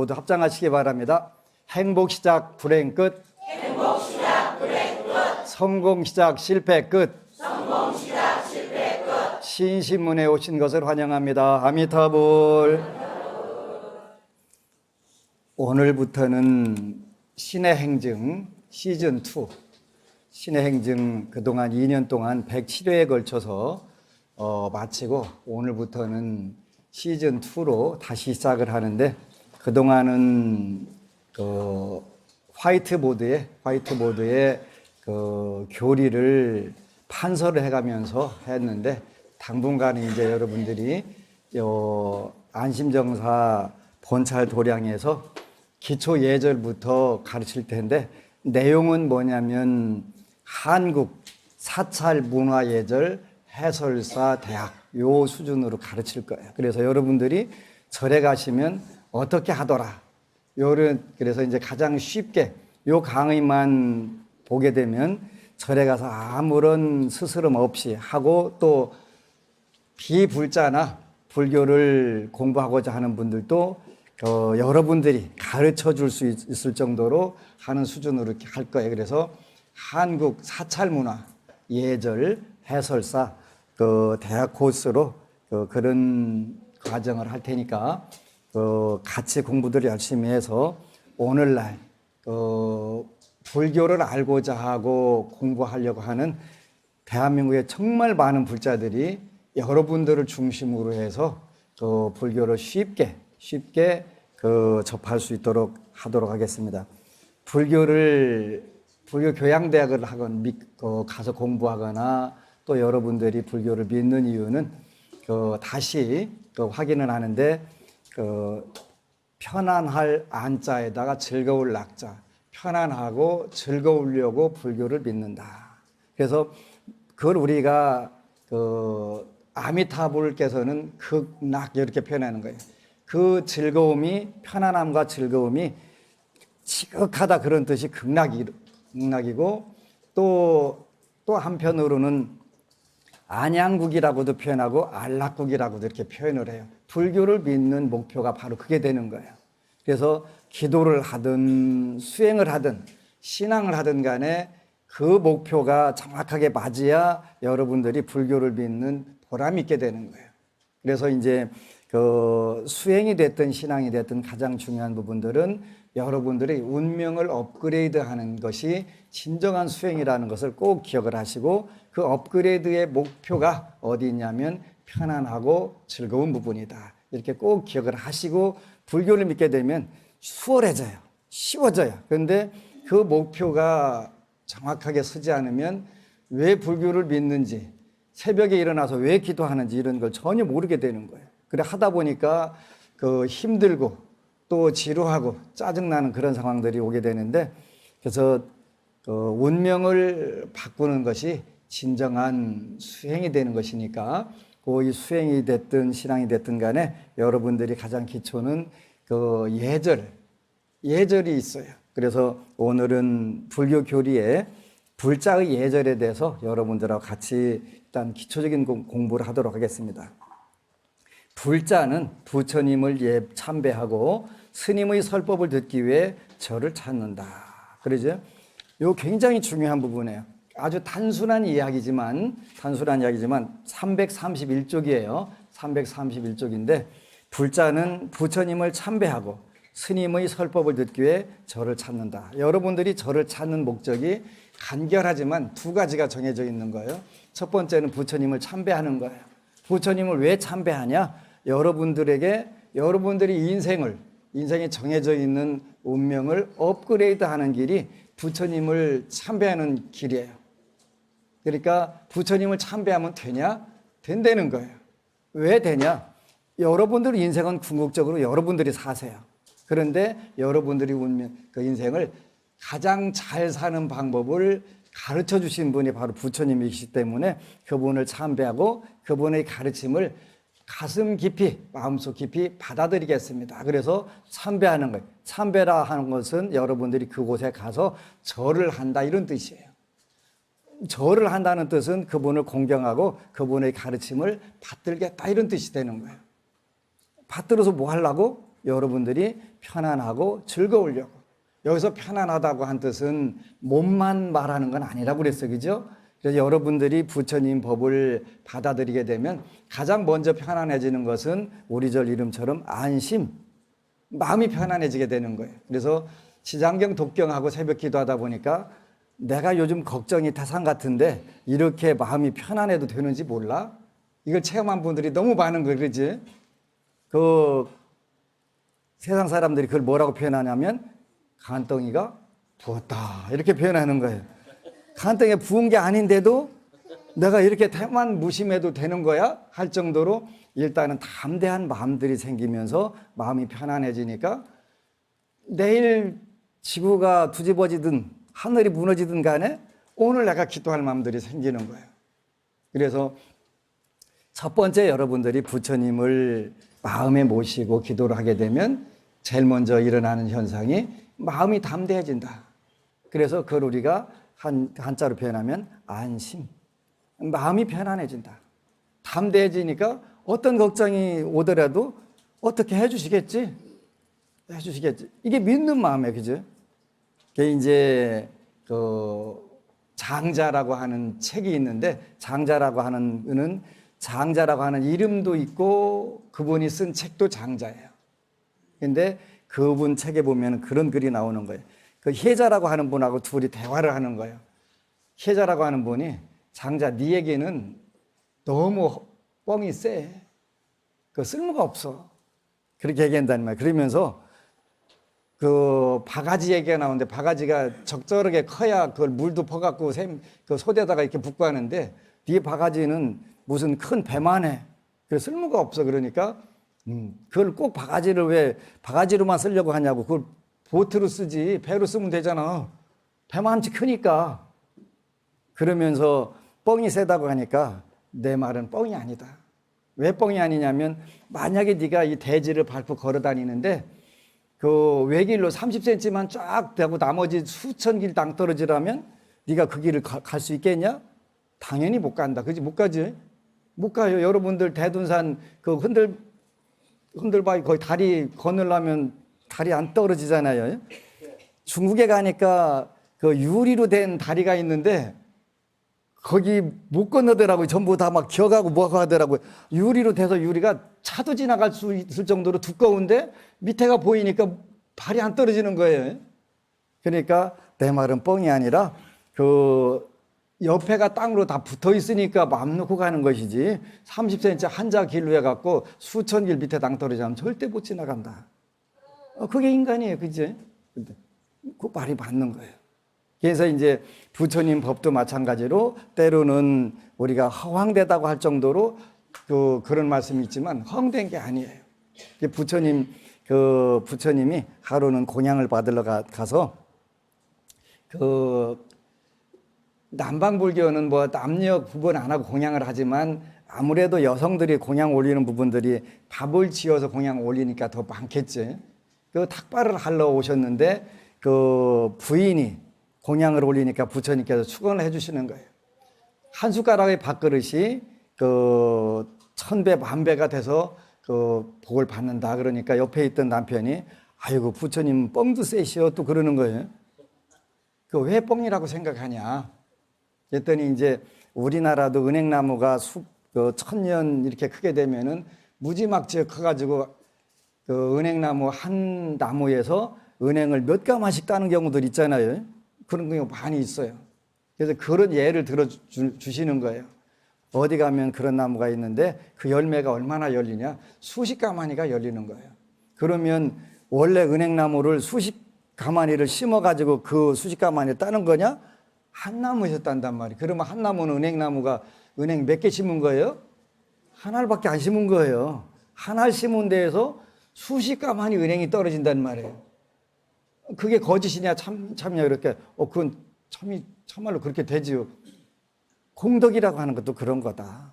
모두 합장하시기 바랍니다. 행복 시작 불행 끝. 행복 시작 불행 끝. 성공 시작 실패 끝. 성공 시작 실패 끝. 신신문에 오신 것을 환영합니다. 아미타불. 오늘부터는 신의 행증 시즌2. 신의 행증 그동안 2년 동안 107회에 걸쳐서 마치고 오늘부터는 시즌2로 다시 시작을 하는데, 그동안은 화이트보드에 교리를 판서를 해가면서 했는데, 당분간은 이제 여러분들이 안심정사 본찰 도량에서 기초 예절부터 가르칠 텐데, 내용은 뭐냐면 한국 사찰 문화 예절 해설사 대학 요 수준으로 가르칠 거예요. 그래서 여러분들이 절에 가시면 어떻게 하더라. 그래서 이제 가장 쉽게 요 강의만 보게 되면 절에 가서 아무런 스스럼 없이 하고, 또 비불자나 불교를 공부하고자 하는 분들도 여러분들이 가르쳐 줄 수 있을 정도로 하는 수준으로 이렇게 할 거예요. 그래서 한국 사찰 문화 예절 해설사 대학 코스로 그런 과정을 할 테니까 같이 공부들 열심히 해서 오늘날 불교를 알고자 하고 공부하려고 하는 대한민국의 정말 많은 불자들이 여러분들을 중심으로 해서 불교를 쉽게 접할 수 있도록 하도록 하겠습니다. 불교 교양대학을 하건 가서 공부하거나 또 여러분들이 불교를 믿는 이유는 다시 확인을 하는데, 편안할 안자에다가 즐거울 낙자, 편안하고 즐거우려고 불교를 믿는다. 그래서 그걸 우리가 아미타불께서는 극락 이렇게 표현하는 거예요. 그 즐거움이, 편안함과 즐거움이 지극하다 그런 뜻이 극락이고, 또 한편으로는 안양국이라고도 표현하고 안락국이라고도 이렇게 표현을 해요. 불교를 믿는 목표가 바로 그게 되는 거예요. 그래서 기도를 하든 수행을 하든 신앙을 하든 간에 그 목표가 정확하게 맞아야 여러분들이 불교를 믿는 보람이 있게 되는 거예요. 그래서 이제 수행이 됐든 신앙이 됐든 가장 중요한 부분들은 여러분들이 운명을 업그레이드하는 것이 진정한 수행이라는 것을 꼭 기억을 하시고, 그 업그레이드의 목표가 어디 있냐면 편안하고 즐거운 부분이다. 이렇게 꼭 기억을 하시고 불교를 믿게 되면 수월해져요. 쉬워져요. 그런데 그 목표가 정확하게 서지 않으면 왜 불교를 믿는지, 새벽에 일어나서 왜 기도하는지 이런 걸 전혀 모르게 되는 거예요. 그래 하다 보니까 힘들고 또 지루하고 짜증나는 그런 상황들이 오게 되는데, 그래서 운명을 바꾸는 것이 진정한 수행이 되는 것이니까, 이 수행이 됐든 신앙이 됐든 간에 여러분들이 가장 기초는 예절이 있어요. 그래서 오늘은 불교 교리에 불자의 예절에 대해서 여러분들하고 같이 일단 기초적인 공부를 하도록 하겠습니다. 불자는 부처님을 참배하고 스님의 설법을 듣기 위해 절을 찾는다. 그러죠? 이거 굉장히 중요한 부분이에요. 아주 단순한 이야기지만 331쪽이에요. 331쪽인데, 불자는 부처님을 참배하고 스님의 설법을 듣기 위해 절을 찾는다. 여러분들이 절을 찾는 목적이 간결하지만 두 가지가 정해져 있는 거예요. 첫 번째는 부처님을 참배하는 거예요. 부처님을 왜 참배하냐? 여러분들이 인생에 정해져 있는 운명을 업그레이드하는 길이 부처님을 참배하는 길이에요. 그러니까 부처님을 참배하면 되냐? 된다는 거예요. 왜 되냐? 여러분들 인생은 궁극적으로 여러분들이 사세요. 그런데 여러분들이 인생을 가장 잘 사는 방법을 가르쳐 주신 분이 바로 부처님이시기 때문에 그분을 참배하고 그분의 가르침을 가슴 깊이, 마음속 깊이 받아들이겠습니다. 그래서 참배하는 거예요. 참배라 하는 것은 여러분들이 그곳에 가서 절을 한다 이런 뜻이에요. 절을 한다는 뜻은 그분을 공경하고 그분의 가르침을 받들겠다 이런 뜻이 되는 거예요. 받들어서 뭐 하려고? 여러분들이 편안하고 즐거우려고. 여기서 편안하다고 한 뜻은 몸만 말하는 건 아니라고 그랬어요. 그죠? 그래서 여러분들이 부처님 법을 받아들이게 되면 가장 먼저 편안해지는 것은 우리 절 이름처럼 안심, 마음이 편안해지게 되는 거예요. 그래서 시장경 독경하고 새벽 기도하다 보니까 내가 요즘 걱정이 태산 같은데 이렇게 마음이 편안해도 되는지 몰라? 이걸 체험한 분들이 너무 많은 거예요. 그렇지? 그 세상 사람들이 그걸 뭐라고 표현하냐면 간덩이가 부었다 이렇게 표현하는 거예요. 간덩이에 부은 게 아닌데도 내가 이렇게 태만 무심해도 되는 거야? 할 정도로 일단은 담대한 마음들이 생기면서 마음이 편안해지니까 내일 지구가 뒤집어지든 하늘이 무너지든 간에 오늘 내가 기도할 마음들이 생기는 거예요. 그래서 첫 번째 여러분들이 부처님을 마음에 모시고 기도를 하게 되면 제일 먼저 일어나는 현상이 마음이 담대해진다. 그래서 그걸 우리가 한자로 표현하면 안심. 마음이 편안해진다. 담대해지니까 어떤 걱정이 오더라도 어떻게 해주시겠지? 해주시겠지. 이게 믿는 마음이에요. 그죠? 그게 이제 장자라고 하는 책이 있는데 장자라고 하는 이름도 있고 그분이 쓴 책도 장자예요. 근데 그분 책에 보면 그런 글이 나오는 거예요. 그 혜자라고 하는 분하고 둘이 대화를 하는 거예요. 혜자라고 하는 분이 장자 네 얘기는 너무 뻥이 세. 그 쓸모가 없어. 그렇게 얘기한다는 말이에요. 그러면서 그 바가지 얘기가 나오는데 바가지가 적절하게 커야 그걸 물도 퍼갖고 그 소대다가 이렇게 붓고 하는데 네 바가지는 무슨 큰 배만 해. 그 쓸모가 없어. 그러니까 그걸 꼭 바가지를 왜 바가지로만 쓰려고 하냐고. 그걸 보트로 쓰지 배로 쓰면 되잖아. 배만치 크니까. 그러면서 뻥이 세다고 하니까 내 말은 뻥이 아니다. 왜 뻥이 아니냐면 만약에 네가 이 대지를 밟고 걸어 다니는데 그 외길로 30cm만 쫙 되고 나머지 수천 길 낭떠러지라면 네가 그 길을 갈 수 있겠냐? 당연히 못 간다. 그지? 못 가지? 못 가요. 여러분들 대둔산 그 흔들바위 거의 다리 건너려면 다리 안 떨어지잖아요. 중국에 가니까 그 유리로 된 다리가 있는데 거기 못 건너더라고요. 전부 다 막 기어가고 뭐하고 하더라고요. 유리로 돼서 유리가 차도 지나갈 수 있을 정도로 두꺼운데 밑에가 보이니까 발이 안 떨어지는 거예요. 그러니까 내 말은 뻥이 아니라 그 옆에가 땅으로 다 붙어 있으니까 마음 놓고 가는 것이지 30cm 한자 길로 해갖고 수천 길 밑에 땅 떨어지면 절대 못 지나간다. 그게 인간이에요. 그지? 근데 그 말이 맞는 거예요. 그래서 이제 부처님 법도 마찬가지로 때로는 우리가 허황되다고 할 정도로 그런 말씀이 있지만 허황된 게 아니에요. 부처님이 하루는 공양을 받으러 가서 남방불교는 뭐 남녀 구분 안 하고 공양을 하지만 아무래도 여성들이 공양 올리는 부분들이 밥을 지어서 공양 올리니까 더 많겠지. 그 탁발을 하러 오셨는데 그 부인이 공양을 올리니까 부처님께서 축원을 해주시는 거예요. 한 숟가락의 밥그릇이 그 1000배, 10,000배가 돼서 그 복을 받는다. 그러니까 옆에 있던 남편이 아이고 부처님 뻥도 세시오 또 그러는 거예요. 그 왜 뻥이라고 생각하냐? 그랬더니 이제 우리나라도 은행나무가 1000년 이렇게 크게 되면은 무지막지하게 커가지고 그 은행나무 한 나무에서 은행을 몇 가마씩 따는 경우들 있잖아요. 그런 경우 많이 있어요. 그래서 그런 예를 들어 주시는 거예요. 어디 가면 그런 나무가 있는데 그 열매가 얼마나 열리냐? 수십 가마니가 열리는 거예요. 그러면 원래 은행나무를 수십 가마니를 심어가지고 그 수십 가마니 따는 거냐? 한 나무에서 딴단 말이에요. 그러면 한 나무는 은행나무가 은행 몇 개 심은 거예요? 하나밖에 안 심은 거예요. 하나 심은 데에서 수십 가마니 은행이 떨어진단 말이에요. 그게 거짓이냐 참이냐 이렇게 그건 참말로 그렇게 되지요. 공덕이라고 하는 것도 그런 거다.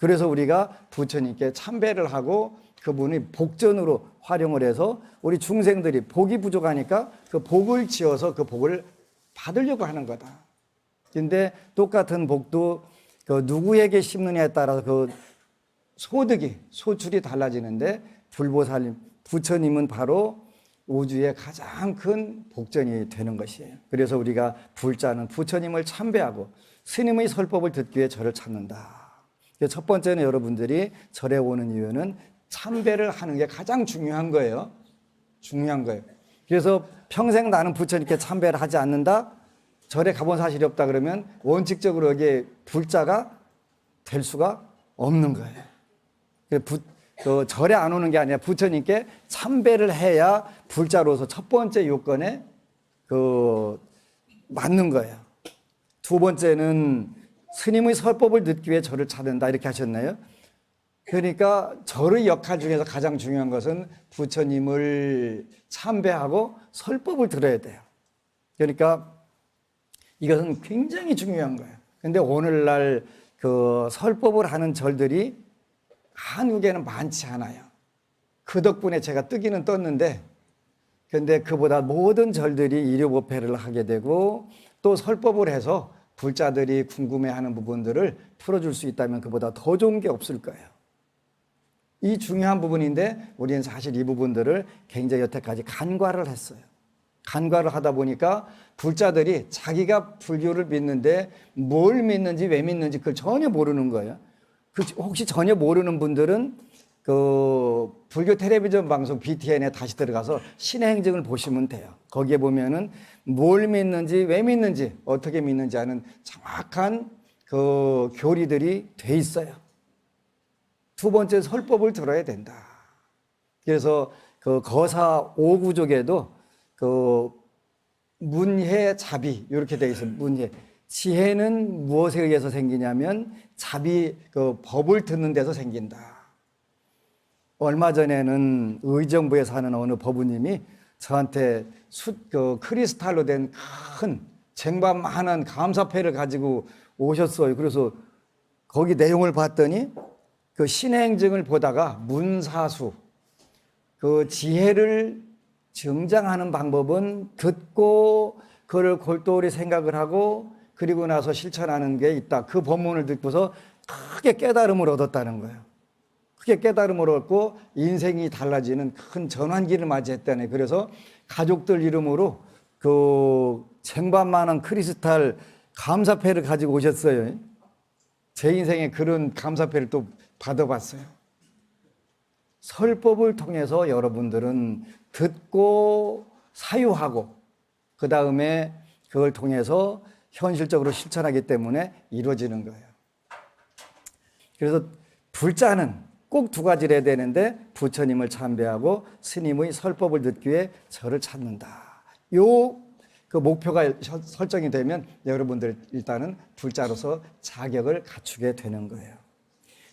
그래서 우리가 부처님께 참배를 하고 그분이 복전으로 활용을 해서 우리 중생들이 복이 부족하니까 그 복을 지어서 그 복을 받으려고 하는 거다. 근데 똑같은 복도 그 누구에게 심느냐에 따라서 그 소득이 소출이 달라지는데 불보살님 부처님은 바로 우주의 가장 큰 복전이 되는 것이에요. 그래서 우리가 불자는 부처님을 참배하고 스님의 설법을 듣기 위해 절을 찾는다. 첫 번째는 여러분들이 절에 오는 이유는 참배를 하는 게 가장 중요한 거예요. 중요한 거예요. 그래서 평생 나는 부처님께 참배를 하지 않는다? 절에 가본 사실이 없다 그러면 원칙적으로 여기에 불자가 될 수가 없는 거예요. 절에 안 오는 게 아니라 부처님께 참배를 해야 불자로서 첫 번째 요건에 맞는 거예요. 두 번째는 스님의 설법을 듣기 위해 절을 찾는다 이렇게 하셨나요? 그러니까 절의 역할 중에서 가장 중요한 것은 부처님을 참배하고 설법을 들어야 돼요. 그러니까 이것은 굉장히 중요한 거예요. 근데 오늘날 설법을 하는 절들이 한국에는 많지 않아요. 그 덕분에 제가 뜨기는 떴는데, 근데 그보다 모든 절들이 일요법회를 하게 되고 또 설법을 해서 불자들이 궁금해하는 부분들을 풀어줄 수 있다면 그보다 더 좋은 게 없을 거예요. 이 중요한 부분인데 우리는 사실 이 부분들을 굉장히 여태까지 간과를 했어요. 간과를 하다 보니까 불자들이 자기가 불교를 믿는데 뭘 믿는지 왜 믿는지 그걸 전혀 모르는 거예요. 혹시 전혀 모르는 분들은 불교 텔레비전 방송 BTN에 다시 들어가서 신의 행적을 보시면 돼요. 거기에 보면은 뭘 믿는지 왜 믿는지 어떻게 믿는지 하는 정확한 교리들이 돼 있어요. 두 번째 설법을 들어야 된다. 그래서 거사 5구족에도 문해 자비 이렇게 돼 있어요. 문해. 지혜는 무엇에 의해서 생기냐면 자비 법을 듣는 데서 생긴다. 얼마 전에는 의정부에 사는 어느 법우님이 저한테 크리스탈로 된 큰 쟁반만한 감사패를 가지고 오셨어요. 그래서 거기 내용을 봤더니 신행증을 보다가 문사수 지혜를 증장하는 방법은 듣고 그걸 골똘히 생각을 하고 그리고 나서 실천하는 게 있다. 그 법문을 듣고서 크게 깨달음을 얻었다는 거예요. 크게 깨달음을 얻고 인생이 달라지는 큰 전환기를 맞이했다네. 그래서 가족들 이름으로 쟁반만한 크리스탈 감사패를 가지고 오셨어요. 제 인생에 그런 감사패를 또 받아봤어요. 설법을 통해서 여러분들은 듣고 사유하고 그 다음에 그걸 통해서 현실적으로 실천하기 때문에 이루어지는 거예요. 그래서 불자는 꼭 두 가지를 해야 되는데 부처님을 참배하고 스님의 설법을 듣기 위해 절을 찾는다. 그 목표가 설정이 되면 여러분들 일단은 불자로서 자격을 갖추게 되는 거예요.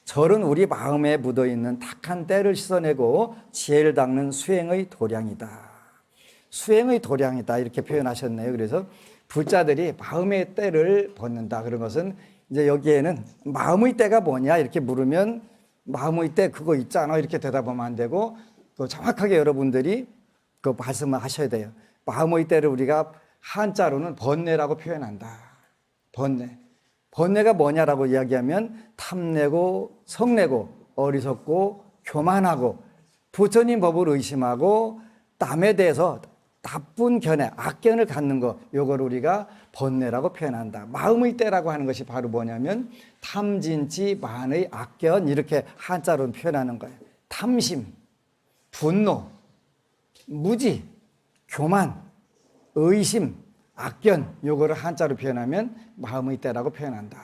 절은 우리 마음에 묻어있는 탁한 때를 씻어내고 지혜를 닦는 수행의 도량이다. 수행의 도량이다 이렇게 표현하셨네요. 그래서 불자들이 마음의 때를 벗는다. 그런 것은 이제 여기에는 마음의 때가 뭐냐 이렇게 물으면 마음의 때 그거 있잖아 이렇게 대답하면 안 되고 정확하게 여러분들이 그 말씀을 하셔야 돼요. 마음의 때를 우리가 한자로는 번뇌라고 표현한다. 번뇌. 번뇌가 뭐냐라고 이야기하면 탐내고 성내고 어리석고 교만하고 부처님 법을 의심하고 남에 대해서 나쁜 견해, 악견을 갖는 거 요걸 우리가 번뇌라고 표현한다. 마음의 때라고 하는 것이 바로 뭐냐면 탐진치 만의 악견 이렇게 한자로는 표현하는 거예요. 탐심, 분노, 무지, 교만, 의심, 악견 요거를 한자로 표현하면 마음의 때라고 표현한다.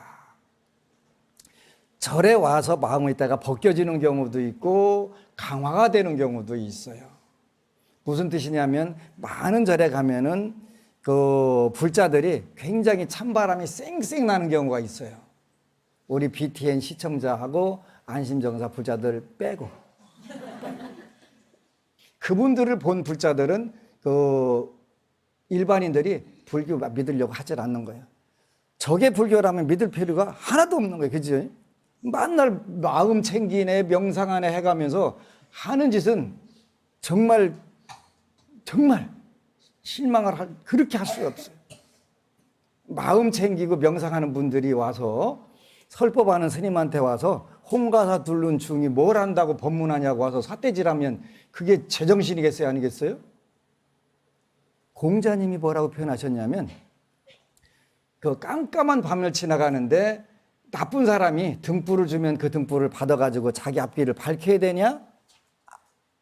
절에 와서 마음의 때가 벗겨지는 경우도 있고 강화가 되는 경우도 있어요. 무슨 뜻이냐면 많은 절에 가면은 불자들이 굉장히 찬바람이 쌩쌩 나는 경우가 있어요. 우리 BTN 시청자하고 안심정사 불자들 빼고 그분들을 본 불자들은 일반인들이 불교 믿으려고 하질 않는 거예요. 저게 불교라면 믿을 필요가 하나도 없는 거예요. 그죠? 맨날 마음 챙기네 명상하네 해가면서 하는 짓은 정말 실망을 그렇게 할 수가 없어요. 마음 챙기고 명상하는 분들이 와서 설법하는 스님한테 와서 홍가사 둘른 중이 뭘 한다고 법문하냐고 와서 삿대질하면 그게 제정신이겠어요, 아니겠어요? 공자님이 뭐라고 표현하셨냐면 그 깜깜한 밤을 지나가는데 나쁜 사람이 등불을 주면 그 등불을 받아가지고 자기 앞길을 밝혀야 되냐?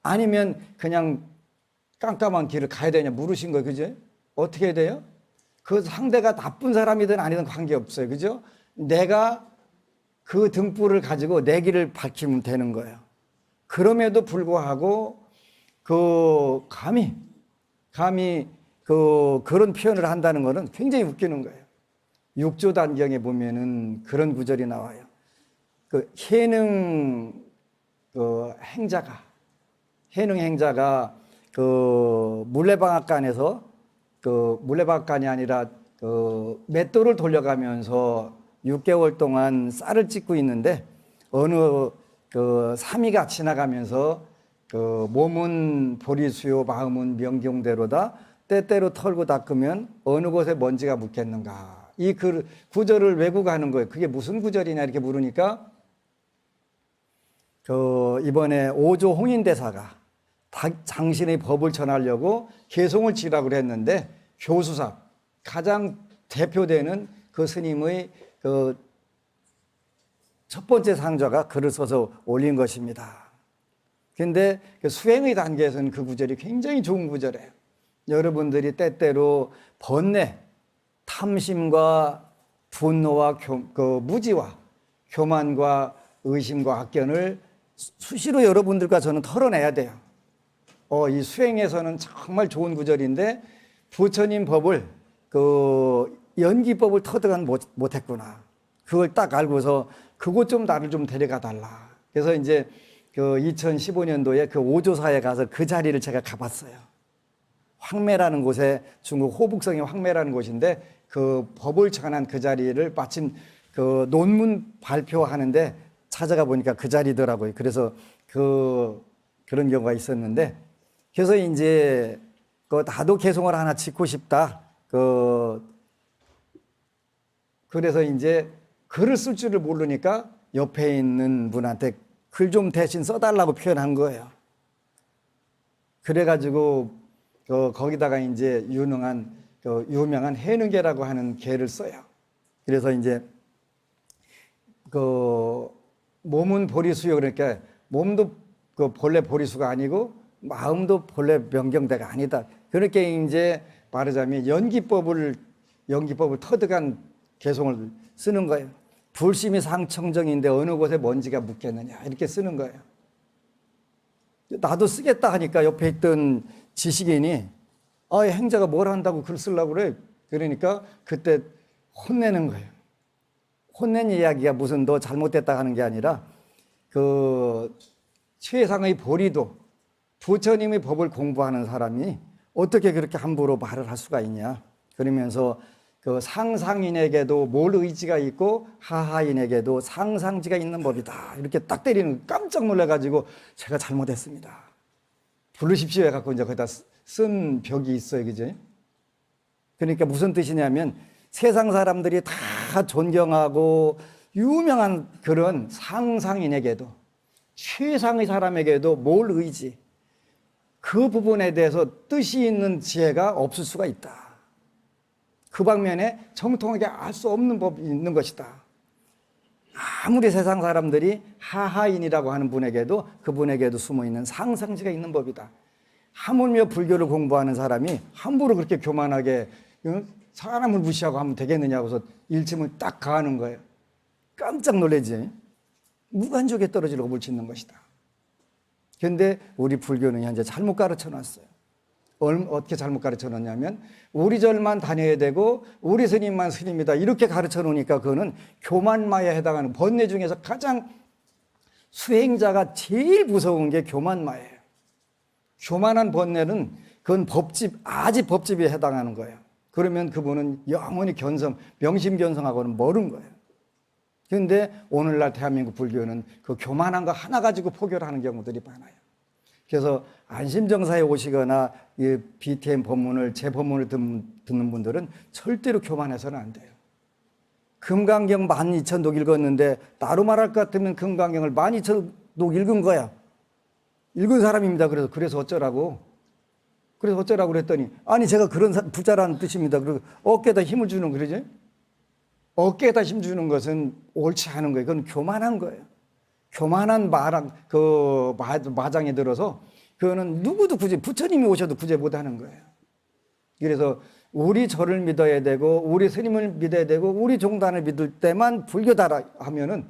아니면 그냥 깜깜한 길을 가야 되냐 물으신 거예요, 그죠? 어떻게 해야 돼요? 그 상대가 나쁜 사람이든 아니든 관계없어요, 그죠? 내가 그 등불을 가지고 내 길을 밝히면 되는 거예요. 그럼에도 불구하고 그 감히 그런 표현을 한다는 것은 굉장히 웃기는 거예요. 육조단경에 보면은 그런 구절이 나와요. 그 해능 행자가 그 물레방앗간에서 그 물레방앗간이 아니라 그 맷돌을 돌려가면서 6개월 동안 쌀을 찢고 있는데 어느 그 사미가 지나가면서 그 몸은 보리수요 마음은 명경대로다 때때로 털고 닦으면 어느 곳에 먼지가 묻겠는가. 이 구절을 외고 가는 거예요. 그게 무슨 구절이냐 이렇게 물으니까 이번에 오조 홍인대사가 당신의 법을 전하려고 개송을 지라고 했는데 교수사 가장 대표되는 그 스님의 그 첫 번째 상좌가 글을 써서 올린 것입니다. 그런데 그 수행의 단계에서는 그 구절이 굉장히 좋은 구절이에요. 여러분들이 때때로 번뇌, 탐심과 분노와 무지와 교만과 의심과 악견을 수시로 여러분들과 저는 털어내야 돼요. 이 수행에서는 정말 좋은 구절인데 부처님 법을 연기법을 터득은 못했구나. 그걸 딱 알고서 그곳 좀 나를 좀 데려가 달라. 그래서 이제 2015년도에 그 오조사에 가서 그 자리를 제가 가봤어요. 황매라는 곳에 중국 호북성의 황매라는 곳인데 그 법을 전한 그 자리를 마침 그 논문 발표하는데 찾아가 보니까 그 자리더라고요. 그래서 그런 경우가 있었는데 그래서 이제 나도 개송을 하나 짓고 싶다. 그래서 이제 글을 쓸 줄을 모르니까 옆에 있는 분한테 글 좀 대신 써달라고 표현한 거예요. 그래가지고 거기다가 이제 유명한 해능계라고 하는 계를 써요. 그래서 이제 몸은 보리수요 그러니까 몸도 본래 보리수가 아니고 마음도 본래 명경대가 아니다. 그렇게 이제 말하자면 연기법을 터득한 개송을 쓰는 거예요. 불심이 상청정인데 어느 곳에 먼지가 묻겠느냐 이렇게 쓰는 거예요. 나도 쓰겠다 하니까 옆에 있던 지식인이 행자가 뭘 한다고 글 쓰려고 그래. 그러니까 그때 혼내는 거예요. 혼낸 이야기가 무슨 너 잘못됐다 하는 게 아니라 최상의 보리도 부처님의 법을 공부하는 사람이 어떻게 그렇게 함부로 말을 할 수가 있냐. 그러면서 상상인에게도 몰 의지가 있고 하하인에게도 상상지가 있는 법이다. 이렇게 딱 때리는 깜짝 놀라가지고 제가 잘못했습니다. 부르십시오 해갖고 이제 거기다 쓴 벽이 있어요. 그죠? 그러니까 무슨 뜻이냐면 세상 사람들이 다 존경하고 유명한 그런 상상인에게도 최상의 사람에게도 몰 의지 그 부분에 대해서 뜻이 있는 지혜가 없을 수가 있다. 그 방면에 정통하게 알 수 없는 법이 있는 것이다. 아무리 세상 사람들이 하하인이라고 하는 분에게도 그분에게도 숨어있는 상상지가 있는 법이다. 하물며 불교를 공부하는 사람이 함부로 그렇게 교만하게 사람을 무시하고 하면 되겠느냐고 해서 일침을 딱 가하는 거예요. 깜짝 놀라지. 무간족에 떨어질 업을 짓는 것이다. 그런데 우리 불교는 현재 잘못 가르쳐 놨어요. 어떻게 잘못 가르쳐 놨냐면 우리 절만 다녀야 되고 우리 스님만 스님이다 이렇게 가르쳐 놓으니까 그거는 교만마에 해당하는 번뇌 중에서 가장 수행자가 제일 무서운 게 교만마예요. 교만한 번뇌는 그건 아직 법집에 해당하는 거예요. 그러면 그분은 영원히 명심견성하고는 멀은 거예요. 그런데 오늘날 대한민국 불교는 그 교만한 거 하나 가지고 포교를 하는 경우들이 많아요. 그래서 안심정사에 오시거나 이 BTM 법문을 제 법문을 듣는 분들은 절대로 교만해서는 안 돼요. 금강경 12,000독 읽었는데 나로 말할 것 같으면 금강경을 12,000독 읽은 거야. 읽은 사람입니다. 그래서 어쩌라고? 그래서 어쩌라고 그랬더니 아니 제가 그런 부자라는 뜻입니다. 그리고 어깨에다 힘을 주는 그러지? 어깨에다 힘 주는 것은 옳지 않은 거예요. 그건 교만한 거예요. 교만한 마장에 들어서 그거는 누구도 구제, 부처님이 오셔도 구제 못하는 거예요. 그래서 우리 절을 믿어야 되고 우리 스님을 믿어야 되고 우리 종단을 믿을 때만 불교다라 하면은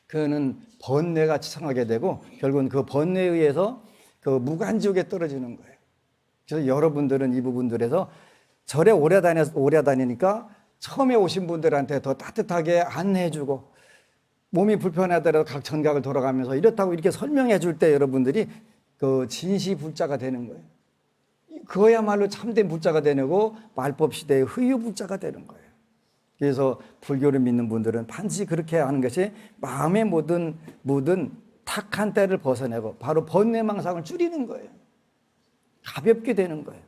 그거는 번뇌가 치성하게 되고 결국은 그 번뇌에 의해서 그 무간지옥에 떨어지는 거예요. 그래서 여러분들은 이 부분들에서 절에 오래 다니니까 처음에 오신 분들한테 더 따뜻하게 안내해주고 몸이 불편하더라도 각 전각을 돌아가면서 이렇다고 이렇게 설명해 줄 때 여러분들이 그 진시불자가 되는 거예요. 그거야말로 참된 불자가 되고 말법 시대의 흐유불자가 되는 거예요. 그래서 불교를 믿는 분들은 반드시 그렇게 하는 것이 마음에 묻은 탁한 때를 벗어내고 바로 번뇌망상을 줄이는 거예요. 가볍게 되는 거예요.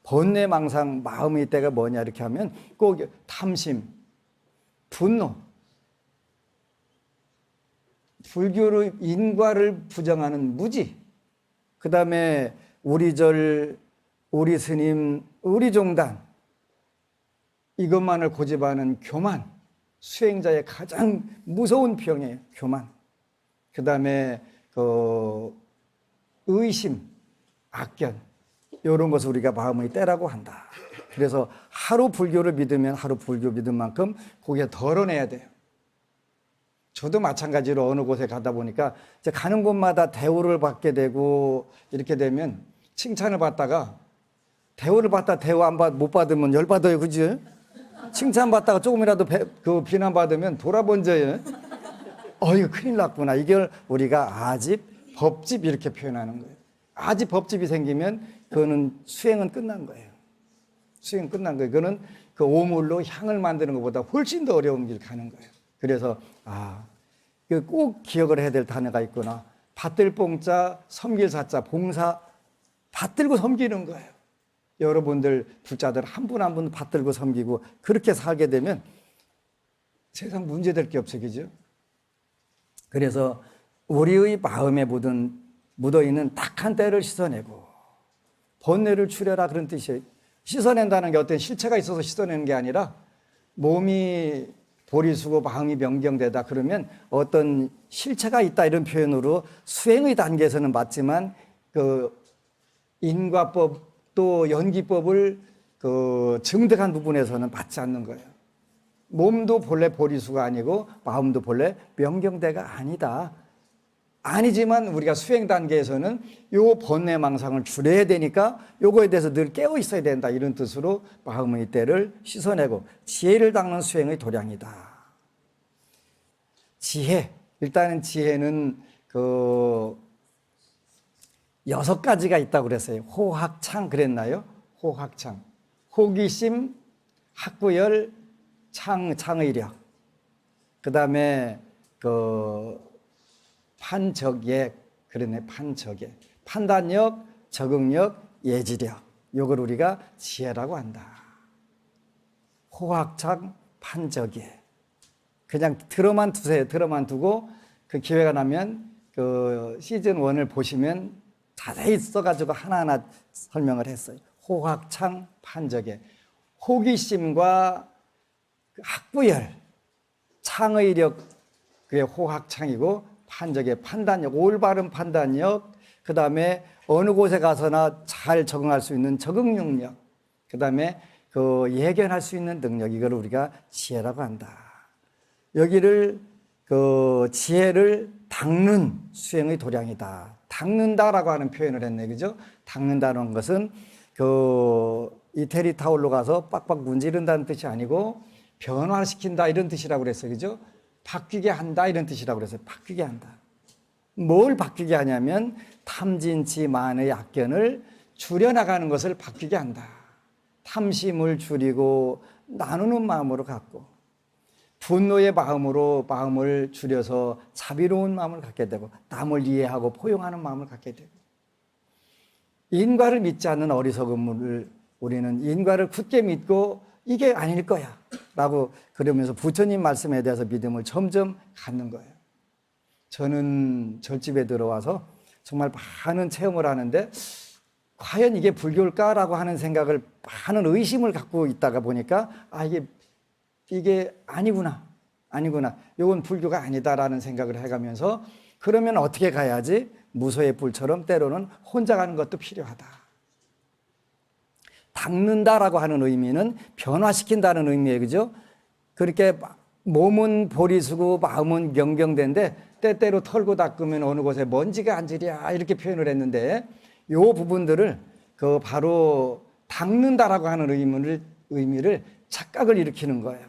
번뇌망상 마음의 때가 뭐냐 이렇게 하면 꼭 탐심, 분노, 불교의 인과를 부정하는 무지, 그 다음에 우리 절, 우리 스님, 우리 종단 이것만을 고집하는 교만, 수행자의 가장 무서운 병이에요. 교만. 그 다음에 의심, 악견 이런 것을 우리가 마음의 때라고 한다. 그래서 하루 불교를 믿으면 하루 불교 믿은 만큼 거기에 덜어내야 돼요. 저도 마찬가지로 어느 곳에 가다 보니까 이제 가는 곳마다 대우를 받게 되고 이렇게 되면 칭찬을 받다가 대우를 받다 대우 못 받으면 열받아요. 그지? 칭찬받다가 조금이라도 비난받으면 돌아본져요. 이거 큰일 났구나. 이걸 우리가 아집, 법집 이렇게 표현하는 거예요. 아집, 법집이 생기면 그거는 수행은 끝난 거예요. 수행은 끝난 거예요. 그거는 그 오물로 향을 만드는 것보다 훨씬 더 어려운 길 가는 거예요. 그래서 꼭 기억을 해야 될 단어가 있구나. 받들 봉자, 섬길 사자, 봉사, 받들고 섬기는 거예요. 여러분들 불자들 한 분 한 분 받들고 섬기고 그렇게 살게 되면 세상 문제될 게 없어, 그죠? 그래서 우리의 마음에 묻어있는 탁한 때를 씻어내고 번뇌를 추려라 그런 뜻이에요. 씻어낸다는 게 어떤 실체가 있어서 씻어내는 게 아니라 몸이 보리수고 마음이 명경되다 그러면 어떤 실체가 있다 이런 표현으로 수행의 단계에서는 맞지만 그 인과법 또 연기법을 증득한 부분에서는 맞지 않는 거예요. 몸도 본래 보리수가 아니고 마음도 본래 명경대가 아니다. 아니지만 우리가 수행 단계에서는 요 번뇌망상을 줄여야 되니까 요거에 대해서 늘 깨어 있어야 된다 이런 뜻으로 마음의 때를 씻어내고 지혜를 닦는 수행의 도량이다. 지혜, 일단은 지혜는 6가지가 있다고 그랬어요. 호학창 그랬나요? 호학창. 호기심, 학구열, 창의력. 그 다음에 판적예, 그러네, 판적예. 판단력, 적응력, 예지력. 이걸 우리가 지혜라고 한다. 호학창, 판적예. 그냥 들어만 두세요. 들어만 두고 그 기회가 나면 시즌 1을 보시면 자세히 써가지고 하나하나 설명을 했어요. 호학창, 판적예. 호기심과 학구열, 창의력, 그게 호학창이고 판적예, 판단력, 올바른 판단력, 그 다음에 어느 곳에 가서나 잘 적응할 수 있는 적응 능력, 그 다음에 예견할 수 있는 능력, 이걸 우리가 지혜라고 한다. 여기를 지혜를 닦는 수행의 도량이다. 닦는다라고 하는 표현을 했네, 그죠? 닦는다는 것은 이태리 타올로 가서 빡빡 문지른다는 뜻이 아니고 변화시킨다 이런 뜻이라고 그랬어요, 그죠? 바뀌게 한다 이런 뜻이라고 그랬어요. 바뀌게 한다. 뭘 바뀌게 하냐면 탐진치 만의 악견을 줄여나가는 것을 바뀌게 한다. 탐심을 줄이고 나누는 마음으로 갖고 분노의 마음으로 마음을 줄여서 자비로운 마음을 갖게 되고 남을 이해하고 포용하는 마음을 갖게 되고 인과를 믿지 않는 어리석음을 우리는 인과를 굳게 믿고 이게 아닐 거야. 라고 그러면서 부처님 말씀에 대해서 믿음을 점점 갖는 거예요. 저는 절집에 들어와서 정말 많은 체험을 하는데 과연 이게 불교일까라고 하는 생각을, 많은 의심을 갖고 있다가 보니까 이게 아니구나. 이건 불교가 아니다라는 생각을 해가면서 그러면 어떻게 가야지? 무소의 불처럼 때로는 혼자 가는 것도 필요하다. 닦는다라고 하는 의미는 변화시킨다는 의미예요. 그죠? 그렇게 몸은 보리수고 마음은 경경된데 때때로 털고 닦으면 어느 곳에 먼지가 앉으랴 이렇게 표현을 했는데 이 부분들을 바로 닦는다라고 하는 의미를 착각을 일으키는 거예요.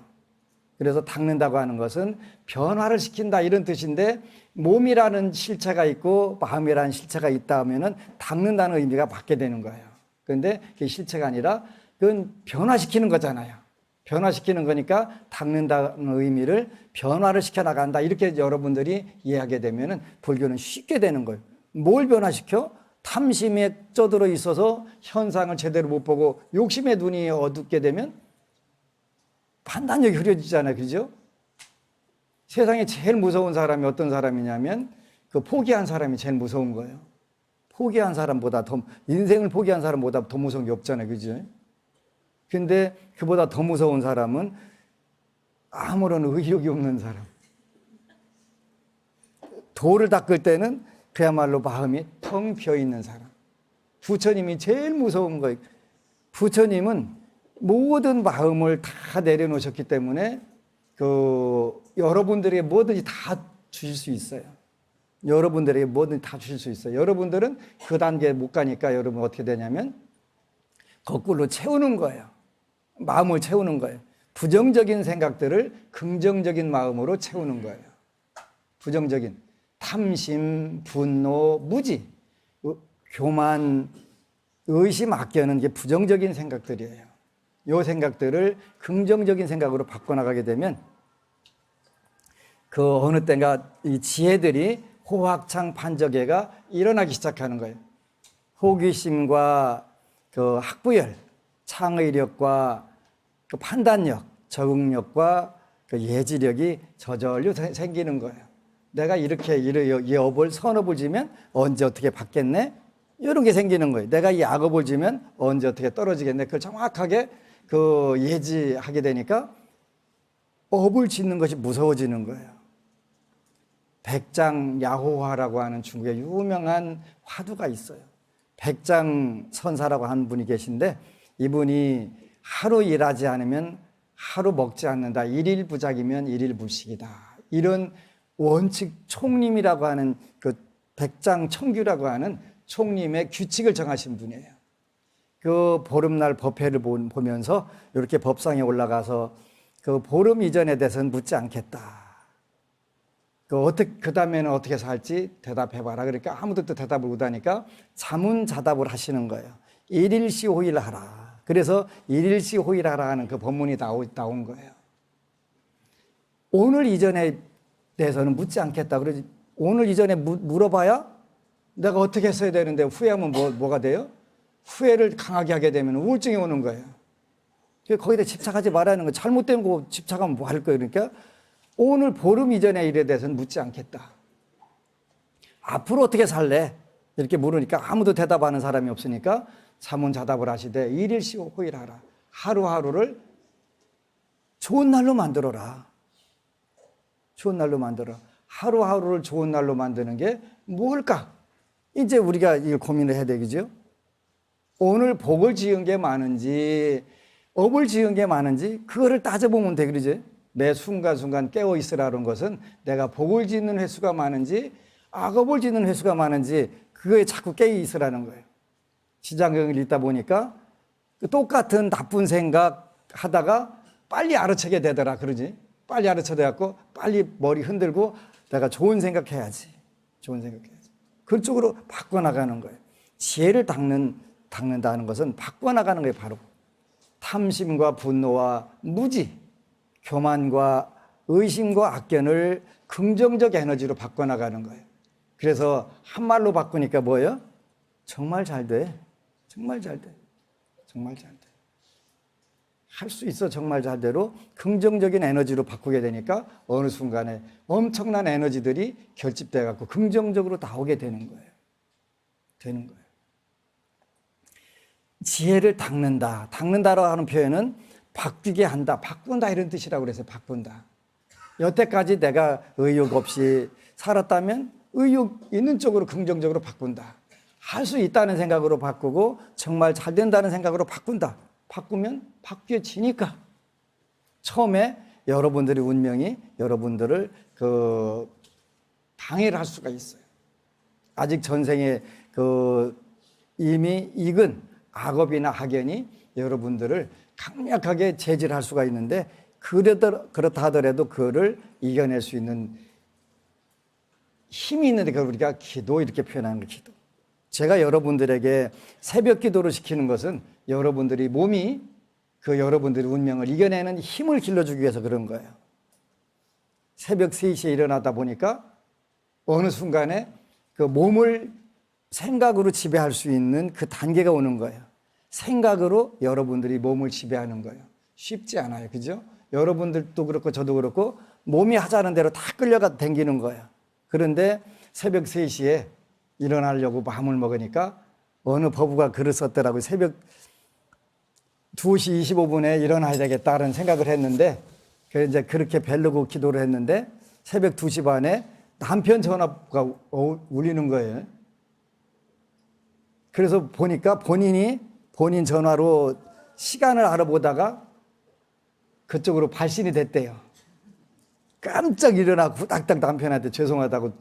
그래서 닦는다고 하는 것은 변화를 시킨다 이런 뜻인데 몸이라는 실체가 있고 마음이라는 실체가 있다 하면은 닦는다는 의미가 받게 되는 거예요. 그런데 그게 실체가 아니라 그건 변화시키는 거잖아요. 변화시키는 거니까 닦는다는 의미를 변화를 시켜나간다 이렇게 여러분들이 이해하게 되면은 불교는 쉽게 되는 거예요. 뭘 변화시켜? 탐심에 쩌들어 있어서 현상을 제대로 못 보고 욕심의 눈이 어둡게 되면 판단력이 흐려지잖아요. 그죠? 세상에 제일 무서운 사람이 어떤 사람이냐면 포기한 사람이 제일 무서운 거예요. 포기한 사람보다 인생을 포기한 사람보다 더 무서운 게 없잖아요. 그죠? 근데 그보다 더 무서운 사람은 아무런 의욕이 없는 사람. 돌을 닦을 때는 그야말로 마음이 텅 비어 있는 사람. 부처님이 제일 무서운 거예요. 부처님은 모든 마음을 다 내려놓으셨기 때문에 여러분들에게 뭐든지 다 주실 수 있어요. 여러분들에게 뭐든지 다 주실 수 있어요. 여러분들은 그 단계에 못 가니까 여러분 어떻게 되냐면 거꾸로 채우는 거예요. 마음을 채우는 거예요. 부정적인 생각들을 긍정적인 마음으로 채우는 거예요. 부정적인 탐심, 분노, 무지, 교만, 의심, 악견은 이게 부정적인 생각들이에요. 이 생각들을 긍정적인 생각으로 바꿔나가게 되면 어느 때인가 이 지혜들이 호학창 판적해가 일어나기 시작하는 거예요. 호기심과 학부열, 창의력과 판단력, 적응력과 예지력이 저절로 생기는 거예요. 내가 이렇게 이 업을 선업을 지면 언제 어떻게 받겠네? 이런 게 생기는 거예요. 내가 이 악업을 지면 언제 어떻게 떨어지겠네? 그걸 정확하게 예지하게 되니까 업을 짓는 것이 무서워지는 거예요. 백장야호화라고 하는 중국의 유명한 화두가 있어요. 백장선사라고 하는 분이 계신데 이분이 하루 일하지 않으면 하루 먹지 않는다. 일일부작이면 일일불식이다. 이런 원칙 총림이라고 하는 백장청규라고 하는 총림의 규칙을 정하신 분이에요. 보름날 법회를 보면서 이렇게 법상에 올라가서 보름 이전에 대해서는 묻지 않겠다. 그 다음에는 어떻게 살지 대답해봐라. 그러니까 아무도 또 대답을 못하니까 자문자답을 하시는 거예요. 일일시호일하라. 그래서 일일시호일하라 하는 그 법문이 나온 거예요. 오늘 이전에 대해서는 묻지 않겠다. 그러지 오늘 이전에 물어봐야 내가 어떻게 했어야 되는데 후회하면 뭐가 돼요? 후회를 강하게 하게 되면 우울증이 오는 거예요. 거기다 집착하지 말라는 거. 잘못된 거 집착하면 뭐 할 거예요. 그러니까 오늘 보름 이전의 일에 대해서는 묻지 않겠다. 앞으로 어떻게 살래? 이렇게 물으니까 아무도 대답하는 사람이 없으니까 자문자답을 하시되 일일시호일하라. 하루하루를 좋은 날로 만들어라. 좋은 날로 만들어. 하루하루를 좋은 날로 만드는 게 뭘까? 이제 우리가 이걸 고민을 해야 되겠죠? 오늘 복을 지은 게 많은지 업을 지은 게 많은지 그거를 따져보면 돼. 그러지? 매 순간순간 깨어 있으라는 것은 내가 복을 짓는 횟수가 많은지 악업을 짓는 횟수가 많은지 그거에 자꾸 깨어 있으라는 거예요. 지장경을 읽다 보니까 똑같은 나쁜 생각 하다가 빨리 알아채게 되더라. 그러지? 빨리 알아채갖고 빨리 머리 흔들고 내가 좋은 생각해야지. 좋은 생각해야지. 그쪽으로 바꿔나가는 거예요. 지혜를 닦는다는 것은 바꿔나가는 거예요. 바로 탐심과 분노와 무지, 교만과 의심과 악견을 긍정적 에너지로 바꿔나가는 거예요. 그래서 한말로 바꾸니까 뭐예요? 정말 잘 돼. 정말 잘 돼. 정말 잘 돼. 할 수 있어. 정말 잘대로 긍정적인 에너지로 바꾸게 되니까 어느 순간에 엄청난 에너지들이 결집돼 갖고 긍정적으로 나오게 되는 거예요. 지혜를 닦는다. 닦는다라고 하는 표현은 바뀌게 한다, 바꾼다 이런 뜻이라고 그랬어요. 바꾼다. 여태까지 내가 의욕 없이 살았다면 의욕 있는 쪽으로 긍정적으로 바꾼다. 할 수 있다는 생각으로 바꾸고 정말 잘 된다는 생각으로 바꾼다. 바꾸면 바뀌어지니까 처음에 여러분들의 운명이 여러분들을 방해를 할 수가 있어요. 아직 전생에 이미 익은 악업이나 학연이 여러분들을 강력하게 제지할 수가 있는데 그렇다 하더라도 그거를 이겨낼 수 있는 힘이 있는데 그걸 우리가 기도 이렇게 표현하는 거예요. 기도. 제가 여러분들에게 새벽 기도를 시키는 것은 여러분들이 몸이 여러분들의 운명을 이겨내는 힘을 길러주기 위해서 그런 거예요. 새벽 3시에 일어나다 보니까 어느 순간에 그 몸을 생각으로 지배할 수 있는 그 단계가 오는 거예요. 생각으로 여러분들이 몸을 지배하는 거예요. 쉽지 않아요. 그죠? 여러분들도 그렇고 저도 그렇고 몸이 하자는 대로 다 끌려가 댕기는 거예요. 그런데 새벽 3시에 일어나려고 마음을 먹으니까 어느 법우가 글을 썼더라고요. 새벽 2시 25분에 일어나야 되겠다는 생각을 했는데 이제 그렇게 벨르고 기도를 했는데 새벽 2시 반에 남편 전화가 울리는 거예요. 그래서 보니까 본인 전화로 시간을 알아보다가 그쪽으로 발신이 됐대요. 깜짝 일어나고 후닥닥 남편한테 죄송하다고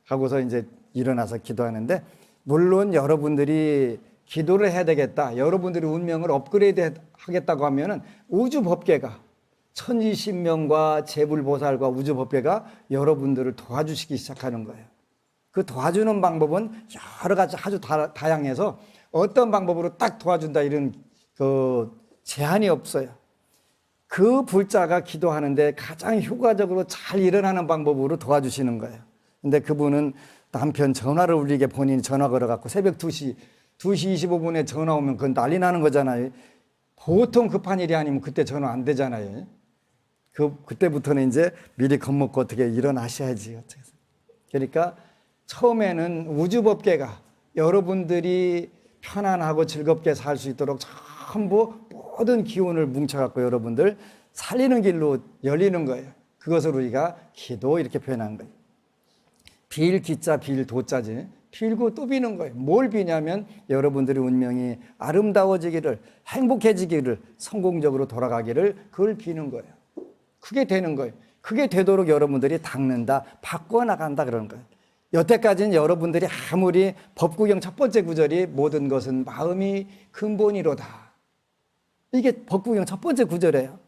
하고서 이제 일어나서 기도하는데, 물론 여러분들이 기도를 해야 되겠다, 여러분들의 운명을 업그레이드 하겠다고 하면은 우주 법계가, 천지신명과 재불보살과 우주 법계가 여러분들을 도와주시기 시작하는 거예요. 그 도와주는 방법은 여러 가지 아주 다양해서 어떤 방법으로 딱 도와준다 이런 제한이 없어요. 그 불자가 기도하는데 가장 효과적으로 잘 일어나는 방법으로 도와주시는 거예요. 근데 그분은 남편 전화를 울리게 본인이 전화 걸어갖고 새벽 2시 25분에 전화 오면 그건 난리 나는 거잖아요. 보통 급한 일이 아니면 그때 전화 안 되잖아요. 그때부터는 이제 미리 겁먹고 어떻게 일어나셔야지. 그러니까 처음에는 우주법계가 여러분들이 편안하고 즐겁게 살 수 있도록 전부 모든 기운을 뭉쳐갖고 여러분들 살리는 길로 열리는 거예요. 그것을 우리가 기도 이렇게 표현한 거예요. 빌 기자 빌 도자지, 빌고 또 비는 거예요. 뭘 비냐면 여러분들의 운명이 아름다워지기를, 행복해지기를, 성공적으로 돌아가기를, 그걸 비는 거예요. 그게 되는 거예요. 그게 되도록 여러분들이 닦는다, 바꿔나간다 그러는 거예요. 여태까지는 여러분들이 아무리 법구경 첫 번째 구절이 모든 것은 마음이 근본이로다, 이게 법구경 첫 번째 구절이에요.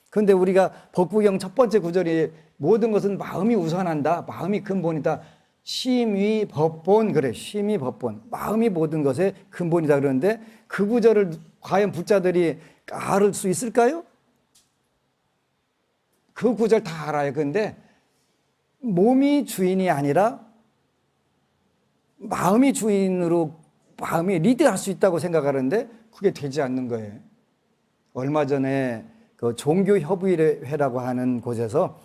그런데 우리가 법구경 첫 번째 구절이 모든 것은 마음이 우선한다, 마음이 근본이다, 심의 법본, 그래, 심의 법본, 마음이 모든 것의 근본이다 그러는데 그 구절을 과연 불자들이 알을 수 있을까요? 그 구절 다 알아요. 그런데 몸이 주인이 아니라 마음이 주인으로, 마음이 리드할 수 있다고 생각하는데 그게 되지 않는 거예요. 얼마 전에 그 종교협의회라고 하는 곳에서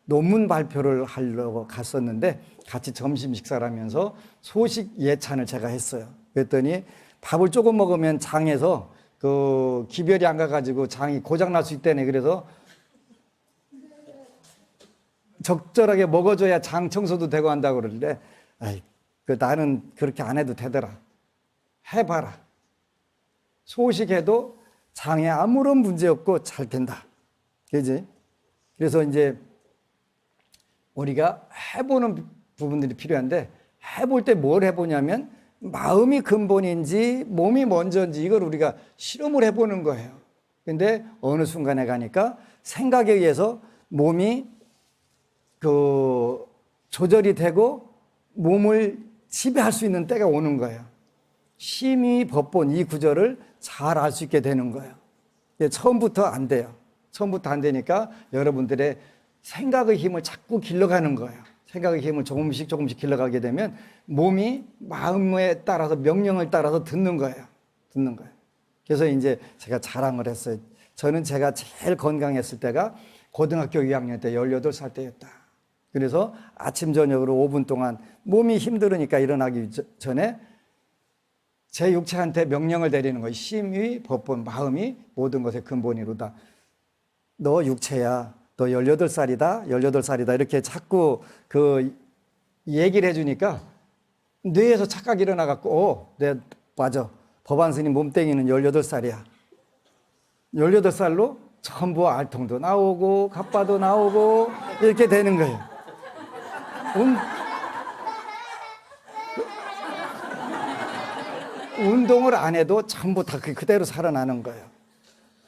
논문 발표를 하려고 갔었는데 같이 점심 식사를 하면서 소식 예찬을 제가 했어요. 그랬더니 밥을 조금 먹으면 장에서 기별이 안 가가지고 장이 고장날 수 있다네. 그래서 적절하게 먹어줘야 장 청소도 되고 한다고 그러는데, 나는 그렇게 안 해도 되더라. 해봐라. 소식해도 장에 아무런 문제 없고 잘 된다. 그지? 그래서 이제 우리가 해보는 부분들이 필요한데, 해볼 때 뭘 해보냐면 마음이 근본인지 몸이 먼저인지 이걸 우리가 실험을 해보는 거예요. 근데 어느 순간에 가니까 생각에 의해서 몸이 조절이 되고 몸을 지배할 수 있는 때가 오는 거예요. 심의 법본, 이 구절을 잘 알 수 있게 되는 거예요. 처음부터 안 돼요. 처음부터 안 되니까 여러분들의 생각의 힘을 자꾸 길러가는 거예요. 생각의 힘을 조금씩 길러가게 되면 몸이 마음에 따라서, 명령을 따라서 듣는 거예요. 그래서 이제 제가 자랑을 했어요. 저는 제가 제일 건강했을 때가 고등학교 2학년 때 18살 때였다. 그래서 아침 저녁으로 5분 동안 몸이 힘들으니까 일어나기 전에 제 육체한테 명령을 내리는 거예요. 심의, 법본, 마음이 모든 것의 근본이로다. 너 육체야. 너 18살이다. 18살이다. 이렇게 자꾸 그 얘기를 해주니까 뇌에서 착각이 일어나갖고, 네, 맞아. 법안 스님 몸뚱이는 18살이야. 18살로 전부 알통도 나오고, 갑바도 나오고, 이렇게 되는 거예요. 운동을 안 해도 전부 다 그대로 살아나는 거예요.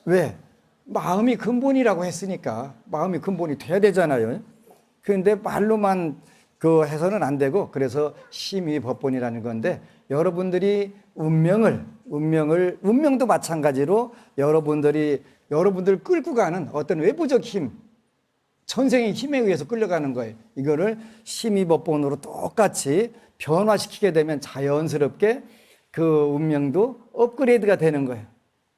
왜? 마음이 근본이라고 했으니까. 마음이 근본이 돼야 되잖아요. 그런데 말로만 해서는 안 되고, 그래서 심의 법본이라는 건데, 여러분들이 운명도 마찬가지로 여러분들 끌고 가는 어떤 외부적 힘, 전생의 힘에 의해서 끌려가는 거예요. 이거를 심의 법본으로 똑같이 변화시키게 되면 자연스럽게 그 운명도 업그레이드가 되는 거예요.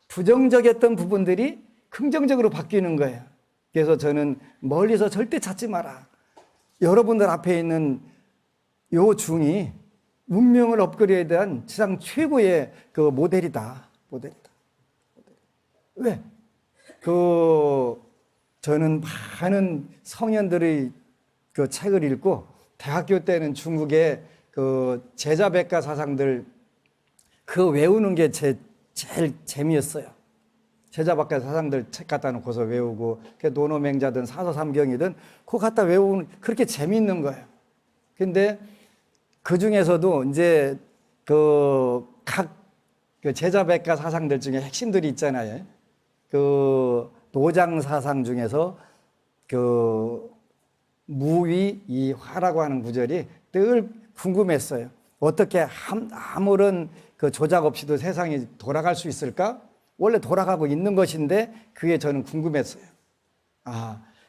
부정적이었던 부분들이 긍정적으로 바뀌는 거예요. 그래서 저는 멀리서 절대 찾지 마라. 여러분들 앞에 있는 요 중이 운명을 업그레이드한 세상 최고의 그 모델이다. 왜? 저는 많은 성현들의 그 책을 읽고 대학교 때는 중국의 그 제자백가 사상들 외우는 게 제일 재미였어요. 제자백가 사상들 책 갖다 놓고서 외우고, 노노맹자든 사서삼경이든 그거 갖다 외우는 그렇게 재미있는 거예요. 근데 그 중에서도 이제 각 제자백가 사상들 중에 핵심들이 있잖아요. 노장 사상 중에서 무위이화라고 하는 구절이 늘 궁금했어요. 어떻게 아무런 조작 없이도 세상이 돌아갈 수 있을까? 원래 돌아가고 있는 것인데 그게 저는 궁금했어요.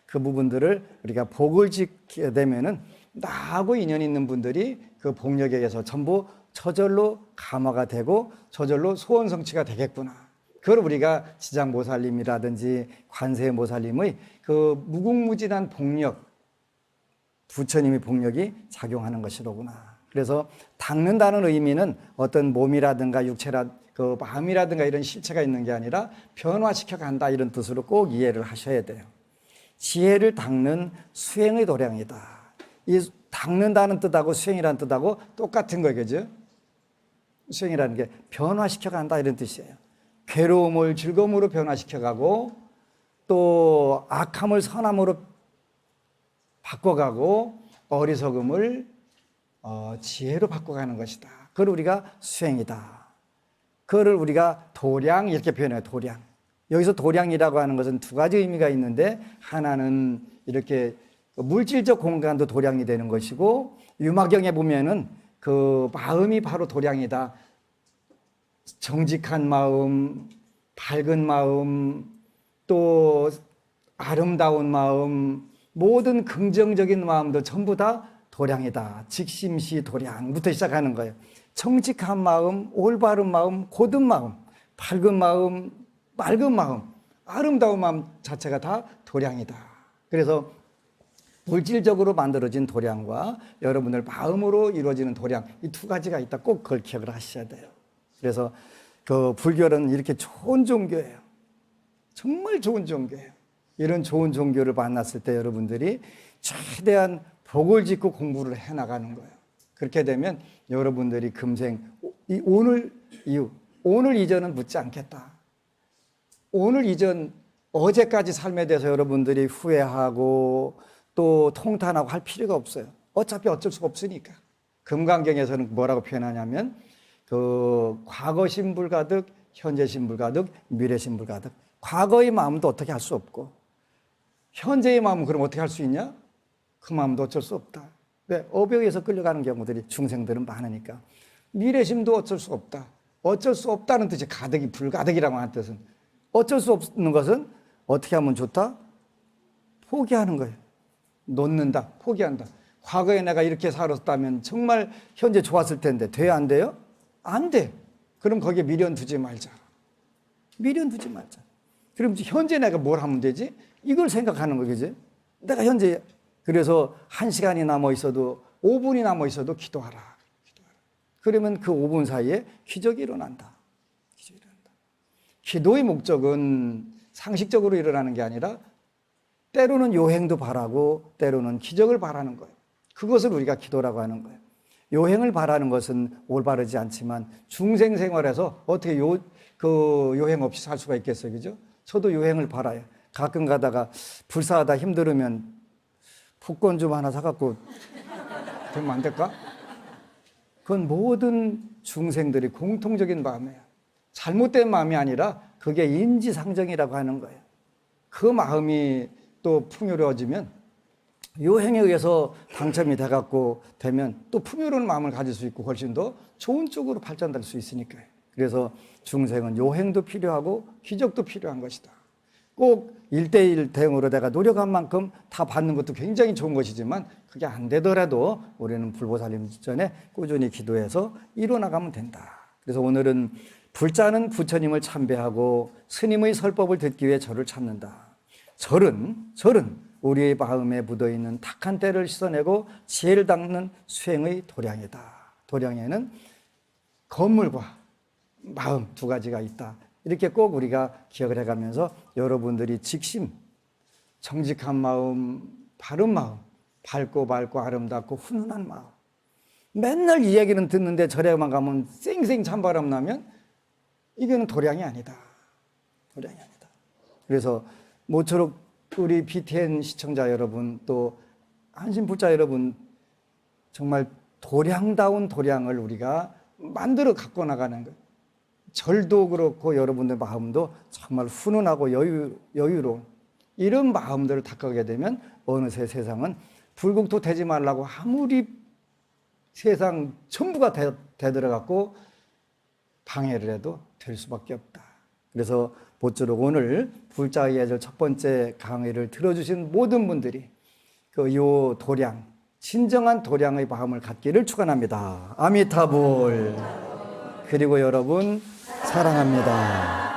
그 부분들을 우리가 복을 짓게 되면은 나하고 인연 있는 분들이 그 복력에 의해서 전부 저절로 감화가 되고 저절로 소원 성취가 되겠구나. 그걸 우리가 지장모살님이라든지 관세모살님의 그 무궁무진한 복력, 부처님의 복력이 작용하는 것이로구나. 그래서 닦는다는 의미는 어떤 몸이라든가 마음이라든가 이런 실체가 있는 게 아니라 변화시켜 간다, 이런 뜻으로 꼭 이해를 하셔야 돼요. 지혜를 닦는 수행의 도량이다. 이 닦는다는 뜻하고 수행이라는 뜻하고 똑같은 거예요. 그죠? 수행이라는 게 변화시켜 간다, 이런 뜻이에요. 괴로움을 즐거움으로 변화시켜 가고, 또 악함을 선함으로 바꿔가고, 어리석음을 지혜로 바꿔가는 것이다. 그걸 우리가 수행이다. 그거를 우리가 도량, 이렇게 표현해요. 도량. 여기서 도량이라고 하는 것은 두 가지 의미가 있는데, 하나는 이렇게 물질적 공간도 도량이 되는 것이고, 유마경에 보면은 그 마음이 바로 도량이다. 정직한 마음, 밝은 마음, 또 아름다운 마음, 모든 긍정적인 마음도 전부 다 도량이다. 직심시 도량부터 시작하는 거예요. 정직한 마음, 올바른 마음, 고든 마음, 밝은 마음, 맑은 마음, 아름다운 마음 자체가 다 도량이다. 그래서 물질적으로 만들어진 도량과 여러분들 마음으로 이루어지는 도량, 이 두 가지가 있다. 꼭 그걸 기억을 하셔야 돼요. 그래서 불교는 이렇게 좋은 종교예요. 정말 좋은 종교예요. 이런 좋은 종교를 만났을 때 여러분들이 최대한 복을 짓고 공부를 해나가는 거예요. 그렇게 되면 여러분들이 금생, 오늘 이전은 묻지 않겠다. 오늘 이전, 어제까지 삶에 대해서 여러분들이 후회하고 또 통탄하고 할 필요가 없어요. 어차피 어쩔 수가 없으니까. 금강경에서는 뭐라고 표현하냐면, 과거 신불가득, 현재 신불가득, 미래 신불가득. 과거의 마음도 어떻게 할 수 없고, 현재의 마음은 그럼 어떻게 할 수 있냐? 그 마음도 어쩔 수 없다. 왜? 업에 의해서 끌려가는 경우들이 중생들은 많으니까. 미래심도 어쩔 수 없다. 어쩔 수 없다는 뜻이 가득이 불가득이라고 하는 뜻은, 어쩔 수 없는 것은 어떻게 하면 좋다? 포기하는 거예요. 놓는다, 포기한다. 과거에 내가 이렇게 살았다면 정말 현재 좋았을 텐데 돼야 안 돼요? 안 돼. 그럼 거기에 미련 두지 말자. 미련 두지 말자. 그럼 현재 내가 뭘 하면 되지? 이걸 생각하는 거겠지. 내가 현재 그래서 1시간이 남아 있어도 5분이 남아 있어도 기도하라. 그러면 그 5분 사이에 기적이 일어난다. 기적이 일어난다. 기도의 목적은 상식적으로 일어나는 게 아니라 때로는 요행도 바라고 때로는 기적을 바라는 거예요. 그것을 우리가 기도라고 하는 거예요. 요행을 바라는 것은 올바르지 않지만 중생 생활에서 어떻게 요행 없이 살 수가 있겠어요, 그죠? 저도 요행을 바라요. 가끔 가다가 불사하다 힘들으면 복권 좀 하나 사갖고 되면 안 될까? 그건 모든 중생들이 공통적인 마음이에요. 잘못된 마음이 아니라 그게 인지상정이라고 하는 거예요. 그 마음이 또 풍요로워지면 요행에 의해서 당첨이 돼갖고 되면 또 풍요로운 마음을 가질 수 있고 훨씬 더 좋은 쪽으로 발전될 수 있으니까요. 그래서 중생은 요행도 필요하고 기적도 필요한 것이다. 꼭 1:1 대응으로 내가 노력한 만큼 다 받는 것도 굉장히 좋은 것이지만 그게 안 되더라도 우리는 불보살님 전에 꾸준히 기도해서 이뤄나가면 된다. 그래서 오늘은 불자는 부처님을 참배하고 스님의 설법을 듣기 위해 절을 찾는다. 절은 우리의 마음에 묻어있는 탁한 때를 씻어내고 지혜를 닦는 수행의 도량이다. 도량에는 건물과 마음 두 가지가 있다. 이렇게 꼭 우리가 기억을 해가면서 여러분들이 직심, 정직한 마음, 바른 마음, 밝고 아름답고 훈훈한 마음. 맨날 이 얘기는 듣는데 절에만 가면 쌩쌩 찬바람 나면 이거는 도량이 아니다. 도량이 아니다. 그래서 모쪼록 우리 BTN 시청자 여러분 또 한신불자 여러분 정말 도량다운 도량을 우리가 만들어 갖고 나가는 것. 절도 그렇고 여러분들 마음도 정말 훈훈하고 여유로운 이런 마음들을 닦아가게 되면 어느새 세상은 불국토 되지 말라고 아무리 세상 전부가 되들어갖고 방해를 해도 될 수밖에 없다. 그래서 모쪼록 오늘 불자의 예절 첫 번째 강의를 들어주신 모든 분들이 요 도량, 진정한 도량의 마음을 갖기를 축원합니다. 아미타불. 그리고 여러분 사랑합니다.